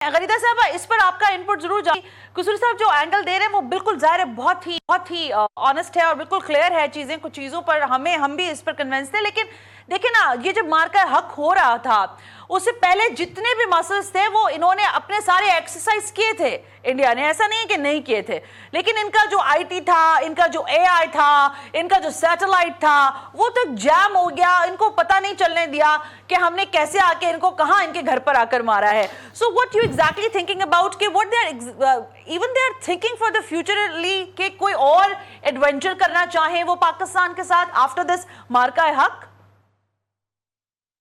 गरीदा साहब, इस पर आपका इनपुट जरूर चाहिए। कुसूरी साहब जो एंगल दे रहे हैं वो बिल्कुल जाहिर है बहुत ही ऑनेस्ट है और बिल्कुल क्लियर है। कुछ चीजों पर हम भी इस पर कन्विंस थे। लेकिन देखिए ना, ये जब मार्का हक हो रहा था उससे पहले जितने भी मसल्स थे वो इन्होंने अपने सारे एक्सरसाइज किए थे। इंडिया ने ऐसा नहीं है कि नहीं किए थे, लेकिन इनका जो आईटी था, इनका जो एआई था, इनका जो सैटेलाइट था, वो तो जैम हो गया। इनको पता नहीं चलने दिया कि हमने कैसे आके इनको कहां इनके घर पर आकर मारा है। So what you exactly thinking about कि what they are even they are thinking for the futurely कि कोई और एडवेंचर करना चाहें वो पाकिस्तान के साथ आफ्टर दिस मार्का हक?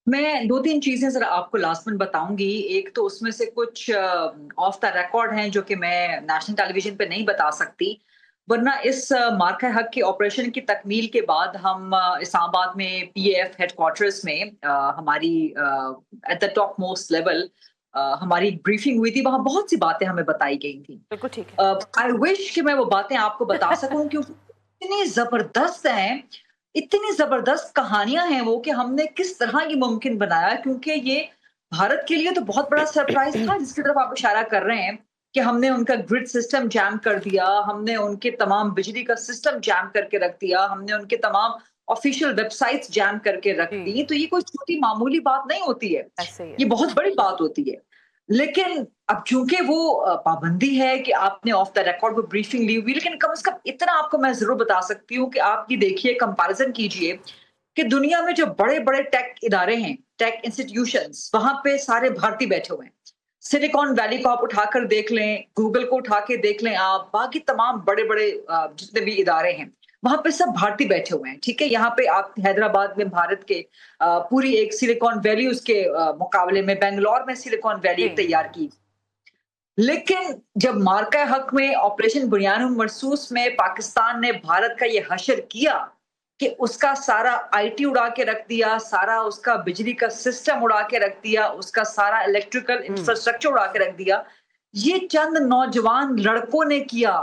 मैं 2-3 चीज़ें ज़रा आपको लास्ट में बताऊँगी। एक तो उसमें से कुछ ऑफ द रिकॉर्ड हैं जो कि मैं नेशनल टेलीविज़न पे नहीं बता सकती। वरना इस मार्का हक़ के ऑपरेशन की तकमील के बाद हम इस्लामाबाद में पीएएफ हेडक्वार्टर्स में हमारी at the top most level हमारी ब्रीफिंग हुई थी। वहाँ बहुत सी बातें हमें बताई गई थी। बिल्कुल ठीक है। आई विश कि मैं वो बातें आपको बता सकूँ क्योंकि इतनी ज़बरदस्त हैं, इतनी ज़बरदस्त कहानियाँ हैं वो कि हमने किस तरह ये मुमकिन बनाया, क्योंकि ये भारत के लिए तो बहुत बड़ा सरप्राइज़ था जिसकी तरफ आप इशारा कर रहे हैं कि हमने उनका ग्रिड सिस्टम जैम कर दिया, हमने उनके तमाम बिजली का सिस्टम जैम करके रख दिया, हमने उनके तमाम ऑफ़िशियल वेबसाइट्स जैम करके रख जी, दी। तो ये कोई छोटी मामूली बात नहीं होती है, ऐसे ही है। ये बहुत बड़ी बात होती है। लेकिन अब चूँकि वो पाबंदी है कि आपने ऑफ द रिकॉर्ड वो ब्रीफिंग ली हुई, लेकिन कम से कम इतना आपको मैं ज़रूर बता सकती हूँ कि आप ये देखिए, कंपैरिज़न कीजिए कि दुनिया में जो बड़े-बड़े टेक इदारे हैं, टेक इंस्टीट्यूशंस, वहाँ पे सारे भारतीय बैठे हुए हैं। सिलिकॉन वैली को आप उठाकर देख लें, गूगल को उठा के देख लें आप, बाकी तमाम बड़े-बड़े जितने भी इदारे हैं, वहाँ पे सब भारतीय बैठे हुए हैं, ठीक है? यहाँ पे आप हैदराबाद में भारत के पूरी एक सिलिकॉन वैली उसके मुकाबले में बैंगलोर में सिलिकॉन वैली जी, एक तैयार की। लेकिन जब मार्का हक में ऑपरेशन बुनियान मरसूस में पाकिस्तान ने भारत का ये हशर किया कि उसका सारा आईटी उड़ा के रख दिया, सारा उसका बिजली का सिस्टम उड़ा के रख दिया, उसका सारा इलेक्ट्रिकल हम्म, इंफ्रास्ट्रक्चर उड़ा के रख दिया, ये चंद नौजवान लड़कों ने किया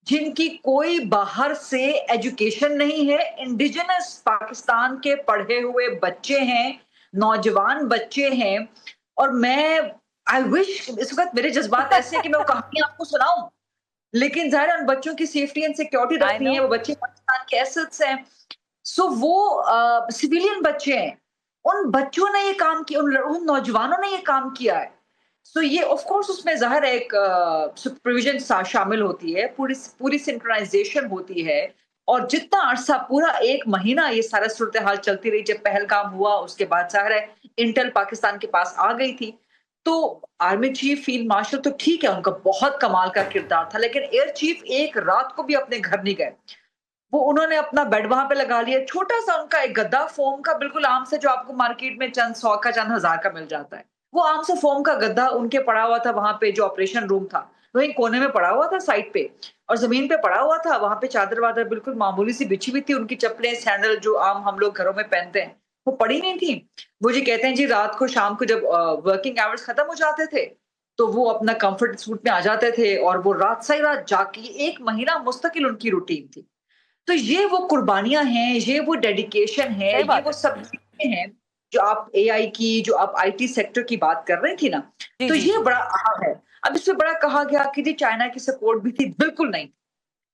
जिनकी कोई बाहर से एजुकेशन नहीं है, इंडिजिनस पाकिस्तान के पढ़े हुए बच्चे हैं, नौजवान बच्चे हैं। और मैं आई विश इस वक़्त मेरे जज़्बात ऐसे हैं कि मैं वो कहानी आपको सुनाऊँ, लेकिन ज़ाहिर है उन बच्चों की सेफ्टी एंड सिक्योरिटी आई रखनी नो। है, वो बच्चे पाकिस्तान के एसेट्स हैं। सो वो सिविलियन बच्चे हैं, उन बच्चों ने ये काम किया, उन नौजवानों ने ये काम किया है। सो ये ऑफ कोर्स उसमें ज़ाहिर है एक सुपरविज़न शामिल होती है, पूरी पूरी सिंक्रोनाइज़ेशन होती है। और जितना अरसा पूरा 1 महीना ये सारा सूरत-ए-हाल चलती रही, जब पहलगाम हुआ उसके बाद ज़ाहिर है इंटेल पाकिस्तान के पास आ गई थी। तो आर्मी चीफ, फील्ड मार्शल तो ठीक है, उनका बहुत कमाल का किरदार था, लेकिन एयर चीफ एक रात को भी अपने घर नहीं गए। वो उन्होंने अपना बेड वहाँ पे लगा लिया, छोटा-सा उनका एक गद्दा फ़ोम का, बिल्कुल आम से, जो आपको मार्केट में चंद 100 का, चंद हज़ार का मिल जाता है। वो आम से फ़ोम का गद्दा उनके पड़ा हुआ था वहाँ पे, जो ऑपरेशन रूम था, वहीं कोने में पड़ा हुआ था साइड पे, और ज़मीन पे पड़ा हुआ था। वहाँ पे चादर-वादर बिल्कुल मामूली सी बिछी हुई थी, उनकी चप्पलें, सैंडल जो आम हम लोग घरों में पहनते हैं, वो पड़ी नहीं थी। वो जी कहते हैं जी, रात को, शाम को जब वर्किंग आवर्स खत्म हो जाते थे, तो वो अपना कम्फर्ट सूट में आ जाते थे और वो रात सारी रात जाग के, 1 महीना मुस्तकिल उनकी रूटीन थी। तो ये वो कुर्बानियाँ हैं, ये वो डेडिकेशन है, सही ये बात वो है। सब चीज़ें हैं, जो आप एआई की, जो आप आईटी सेक्टर की बात कर रही थी ना, जी, तो जी, ये जी। बड़ा अहम है। अब इसमें बड़ा कहा गया कि जी चाइना की सपोर्ट भी थी, बिल्कुल नहीं।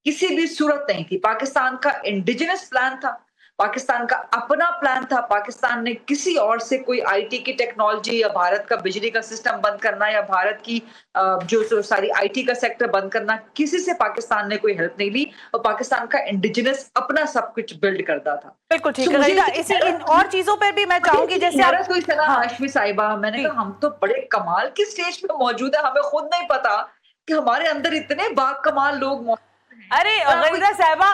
किसी भी सूरत नहीं थी। पाकिस्तान का इंडिजिनस प्लान था, पाकिस्तान का अपना प्लान था। पाकिस्तान ने किसी और से कोई आईटी की टेक्नोलॉजी या भारत का बिजली का सिस्टम बंद करना या भारत की जो सारी आईटी का सेक्टर बंद करना, किसी से पाकिस्तान ने कोई हेल्प नहीं ली, और पाकिस्तान का इंडिजिनस अपना सब कुछ बिल्ड करता था। बिल्कुल सो ठीक है मुझे गरीदा, इसकी इसी इन हैरत और हुई, चीजों पर भी मैं मुझे चाहूंगी, इसकी जैसे आप। हैरत हुई सना हाँ हाशमी साहिबा, मैंने जी। कहा हम तो बड़े कमाल की स्टेज पे मौजूद है, हमें खुद नहीं पता कि हमारे अंदर इतने बाकमाल लोग मौजूद हैं। अरे और आपको गरीदा साहबा,